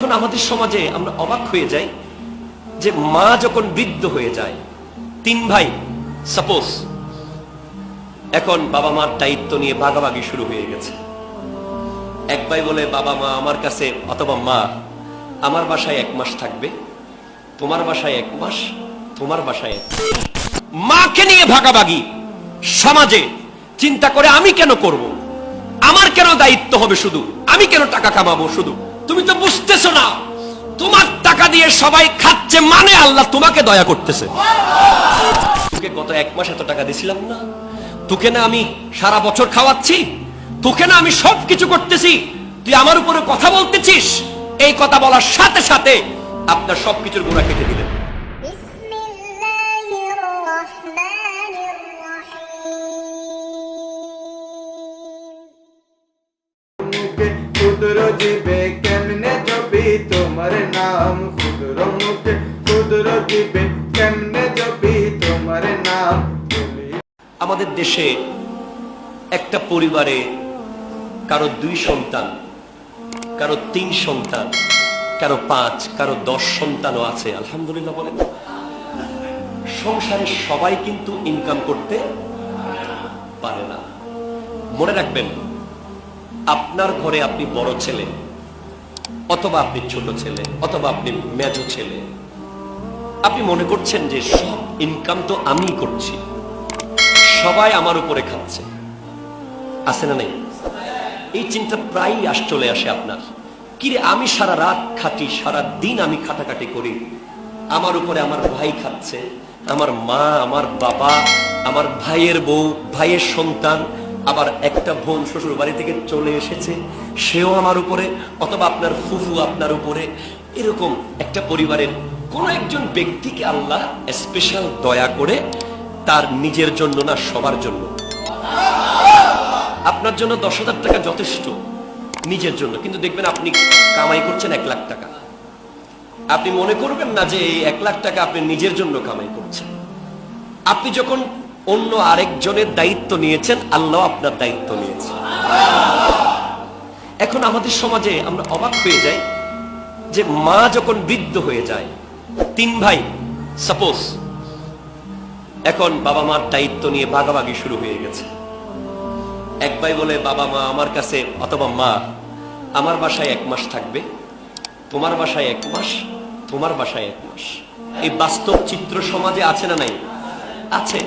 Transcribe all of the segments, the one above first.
এখন আমাদের সমাজে আমরা অবাক হয়ে যাই যে মা যখন বৃদ্ধ হয়ে যায়, তিন ভাই সাপোজ, এখন বাবা মার দায়িত্ব নিয়ে ভাগাভাগি শুরু হয়ে গেছে। এক ভাই বলে, বাবা মা আমার কাছে অথবা মা আমার বাসায় 1 মাস থাকবে, তোমার বাসায় 1 মাস, তোমার বাসায় 1 মাস। মাকে নিয়ে ভাগাভাগি সমাজে চিন্তা করে আমি কেন করব, আমার কেন দায়িত্ব হবে, শুধু আমি কেন টাকা কামাবো, শুধু তুমি তো বুঝতেছো না তোমার টাকা দিয়ে সবাই খাচ্ছে, মানে আল্লাহ তোমাকে দয়া করতেছে। তোকে গত 1 মাস এত টাকা দিছিলাম না, তোকে না আমি সারা বছর খাওয়াচ্ছি, তোকে না আমি সবকিছু করতেছি, তুই আমার উপরে কথা বলতেছিস। এই কথা বলার সাথে সাথে আপনার সবকিছুর গুনাহ কেটে দিলেন। ক্ষুদ্র জীবে কেমনে জপি তোমার নাম, ক্ষুদ্র মুখে ক্ষুদ্র জীবে কেমনে জপি তোমার নাম। আমাদের দেশে একটা পরিবারে কারো 2 সন্তান, কারো 3 সন্তান, কারো 5, কারো 10 সন্তানও আছে। আলহামদুলিল্লাহ বলেন। সংসারে সবাই কিন্তু ইনকাম করতে পারে না। মনে রাখবেন, আপনার ঘরে আপনি বড় ছেলে, অথবা আপনি ছোট ছেলে, অথবা আপনি মেজো ছেলে, আপনি মনে করছেন যে সব ইনকাম তো আমিই করছি, সবাই আমার উপরে খাচ্ছে, আছে না নাই? এই চিন্তা প্রায়ই চলে আসে আপনার। কিরে, আমি সারা রাত খাটি, সারা দিন আমি খাটাখাটি করি, আমার উপরে আমার ভাই খাচ্ছে, আমার মা, আমার বাবা, আমার ভাইয়ের বউ, ভাইয়ের সন্তান, আবার একটা বোন শ্বশুর বাড়ি থেকে চলে এসেছে, সেও আমার উপরে, অথবা আপনার ফুফু আপনার উপরে। এরকম একটা পরিবারের কোন একজন ব্যক্তিকে আল্লাহ স্পেশাল দয়া করে তার নিজের জন্য না, সবার জন্য। আপনার জন্য 10,000 টাকা যথেষ্ট নিজের জন্য, কিন্তু দেখবেন আপনি কামাই করছেন 1 লাখ টাকা। আপনি মনে করবেন না যে এই 1 লাখ টাকা আপনি নিজের জন্য কামাই করছেন। আপনি যখন অন্য আরেকজনের দায়িত্ব নিয়েছেন, আল্লাহ আপনার দায়িত্ব নিয়েছে। এখন আমাদের সমাজে আমরা অবাক হয়ে যাই যে মা যখন বৃদ্ধ হয়ে যায়, 3 ভাই সাপোজ, এখন বাবা মার দায়িত্ব নিয়ে ভাগাভাগি শুরু হয়ে গেছে। এক ভাই বলে, বাবা মা আমার কাছে অথবা মা আমার বাসায় 1 মাস থাকবে, তোমার বাসায় 1 মাস, তোমার বাসায় 1 মাস। এই বাস্তব চিত্র সমাজে আছে না নাই? আছে।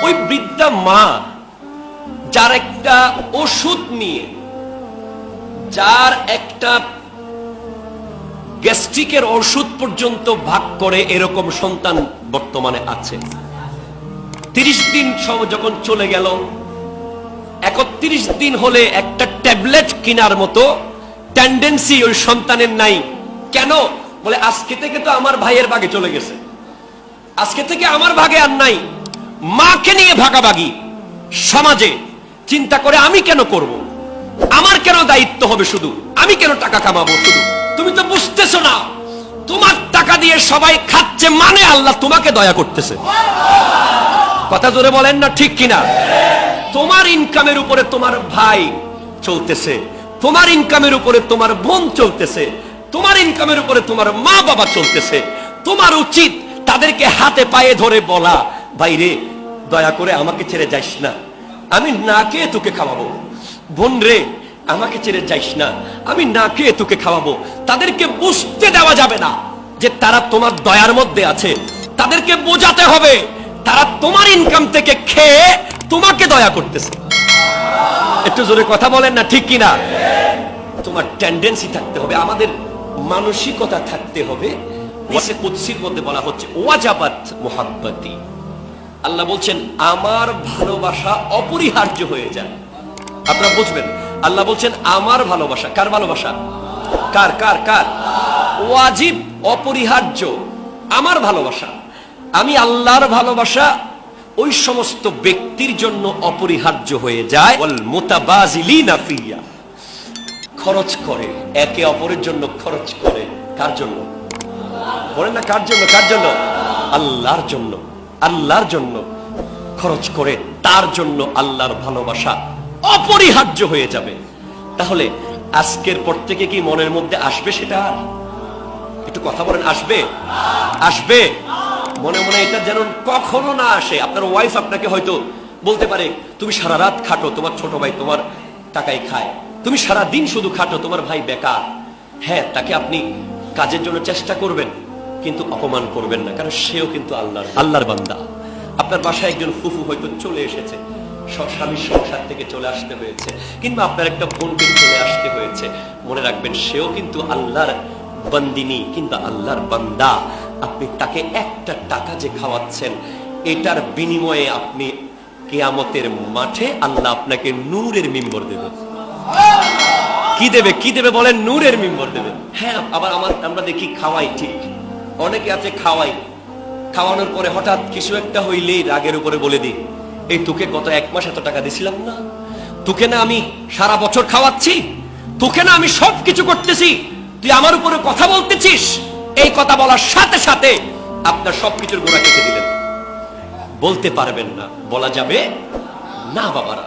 ওই বৃদ্ধা মা যার একটা ওষুধ নিয়ে, যার একটা গ্যাস্ট্রিকের ওষুধ পর্যন্ত ভাগ করে, এরকম সন্তান বর্তমানে আছে। 30 দিন যখন চলে গেল, 31 দিন হলে একটা ট্যাবলেট কেনার মতো টেন্ডেন্সি ওই সন্তানের নাই। কেন? বলে, আজকে থেকে তো আমার ভাইয়ের ভাগে চলে গেছে, আজকে থেকে আমার ভাগে আর নাই। মাকে নিয়ে ভাগাভাগি সমাজে চিন্তা করে আমি কেন করব, আমার কেন দায়িত্ব হবে, শুধু আমি কেন টাকা কামাবো, শুধু তুমি তো বুঝতেছো না তোমার টাকা দিয়ে সবাই খাচ্ছে, মানে আল্লাহ তোমাকে দয়া করতেছে। কথা জোরে বলেন না, ঠিক কিনা? তোমার ইনকামের উপরে তোমার ভাই চলতেছে, তোমার ইনকামের উপরে তোমার বোন চলতেছে, তোমার ইনকামের উপরে তোমার মা বাবা চলতেছে। তোমার উচিত তাদেরকে হাতে পায়ে ধরে বলা, ভাই রে, দয়া করে আমাকে ছেড়ে যাইস না, আমি না খেয়ে তোকে খাওয়াবো। বোন রে, আমাকে ছেড়ে যাইস না, আমি না খেয়ে তোকে খাওয়াবো। তাদেরকে বুঝতে দেওয়া যাবে না যে তারা তোমার দয়ার মধ্যে আছে। তাদেরকে বোঝাতে হবে তারা তোমার ইনকাম থেকে খেয়ে তোমাকে দয়া করতেছে। একটু জোরে কথা বলেন না, ঠিক কিনা? তোমার টেন্ডেন্সি থাকতে হবে, আমাদের মানসিকতা থাকতে হবে। কুদসির মধ্যে বলা হচ্ছে, ওয়াজাবাত মুহাব্বতি, আল্লাহ বলছেন আমার ভালোবাসা অপরিহার্য হয়ে যায়। আপনারা বুঝবেন, আল্লাহ বলছেন আমার ভালোবাসা। কার ভালোবাসা? কার কার কার? ওয়াজিব, অপরিহার্য। আমার ভালোবাসা, আমি আল্লাহর ভালোবাসা ওই সমস্ত ব্যক্তির জন্য অপরিহার্য হয়ে যায়, ওয়াল মুতাবাজিলিনা ফিয়া, খরচ করে, একে অপরের জন্য খরচ করে। কার জন্য বলেন না? কার জন্য? কার জন্য? আল্লাহর জন্য। আল্লাহর জন্য খরচ করে, তার জন্য আল্লাহর ভালোবাসা অপরিহার্য হয়ে যাবে। তাহলে আজকের পর থেকে কি মনের মধ্যে আসবে সেটা? একটু কথা বলেন, আসবে? আসবে? মনে মনে এটা যেন কখনো না আসে। আপনার ওয়াইফ আপনাকে হয়তো বলতে পারে, তুমি সারা রাত খাটো, তোমার ছোট ভাই তোমার টাকায় খায়, তুমি সারা দিন শুধু খাটো, তোমার ভাই বেকার। হ্যাঁ, তাকে আপনি কাজের জন্য চেষ্টা করবেন, কিন্তু অপমান করবেন না, কারণ সেও কিন্তু আল্লাহর বান্দা। আপনার বাসায় একজন ফুফু হয়তো চলে এসেছে, স্বামীর সংসার থেকে চলে আসতে হয়েছে, কিংবা আপনার একটা বোনকে চলে আসতে হয়েছে, মনে রাখবেন সেও কিন্তু আল্লাহর বান্দিনী কিংবা আল্লাহর বান্দা। আপনি তাকে একটা টাকা যে খাওয়াচ্ছেন, এটার বিনিময়ে আপনি কিয়ামতের মাঠে আল্লাহ আপনাকে নূরের মিম্বর দেবে। কি দেবে? কি দেবে বলেন? নূরের মিম্বর দেবে। হ্যাঁ, আবার আমরা দেখি খাওয়াই, ঠিক, অনেকে আছে খাওয়াই, খাওয়ানোর পরে হঠাৎ কিছু একটা হইলেই রাগের উপরে বলে দিই, এই তোকে গত 1 মাস এত টাকা দিছিলাম না, তোকে না আমি সারা বছর খাওয়াচ্ছি, তোকে না আমি সবকিছু করতেছি, তুই আমার উপরে কথা বলতেছিস। এই কথা বলার সাথে সাথে আপনার সবকিছুর গোড়া কেটে দিলেন। বলতে পারবেন না, বলা যাবে না বাবারা।